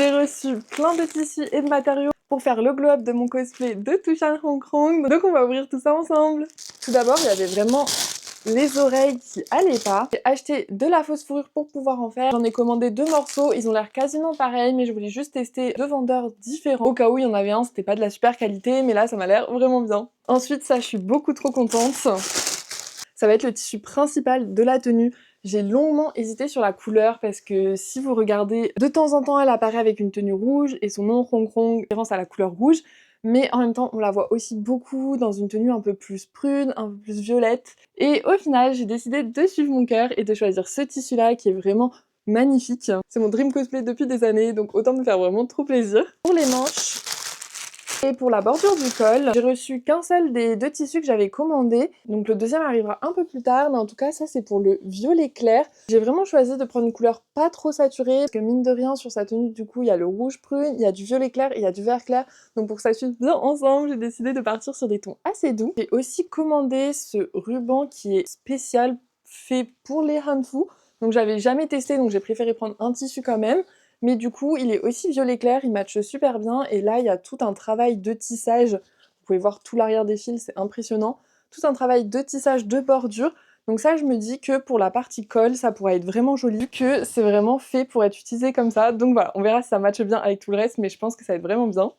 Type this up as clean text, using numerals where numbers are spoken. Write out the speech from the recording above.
J'ai reçu plein de tissus et de matériaux pour faire le glow-up de mon cosplay de Tushan Hong Kong. Donc on va ouvrir tout ça ensemble. Tout d'abord, il y avait vraiment les oreilles qui allaient pas. J'ai acheté de la fausse fourrure pour pouvoir en faire. J'en ai commandé 2 morceaux, ils ont l'air quasiment pareils, mais je voulais juste tester 2 vendeurs différents. Au cas où il y en avait un, c'était pas de la super qualité, mais là ça m'a l'air vraiment bien. Ensuite, ça je suis beaucoup trop contente. Ça va être le tissu principal de la tenue. J'ai longuement hésité sur la couleur parce que si vous regardez, de temps en temps elle apparaît avec une tenue rouge et son nom Hong Kong référence à la couleur rouge, mais en même temps on la voit aussi beaucoup dans une tenue un peu plus prune, un peu plus violette. Et au final j'ai décidé de suivre mon cœur et de choisir ce tissu là qui est vraiment magnifique. C'est mon dream cosplay depuis des années, donc autant me faire vraiment trop plaisir. Pour les manches, et pour la bordure du col, j'ai reçu qu'un seul des 2 tissus que j'avais commandé. Donc le deuxième arrivera un peu plus tard, mais en tout cas ça c'est pour le violet clair. J'ai vraiment choisi de prendre une couleur pas trop saturée, parce que mine de rien sur sa tenue du coup il y a le rouge prune, il y a du violet clair et il y a du vert clair. Donc pour que ça suive bien ensemble, j'ai décidé de partir sur des tons assez doux. J'ai aussi commandé ce ruban qui est spécial, fait pour les hanfu. Donc j'avais jamais testé, donc j'ai préféré prendre un tissu quand même. Mais du coup, il est aussi violet clair, il matche super bien. Et là, il y a tout un travail de tissage. Vous pouvez voir tout l'arrière des fils, c'est impressionnant. Tout un travail de tissage, de bordure. Donc ça, je me dis que pour la partie col, ça pourrait être vraiment joli, vu que c'est vraiment fait pour être utilisé comme ça. Donc voilà, on verra si ça matche bien avec tout le reste, mais je pense que ça va être vraiment bien.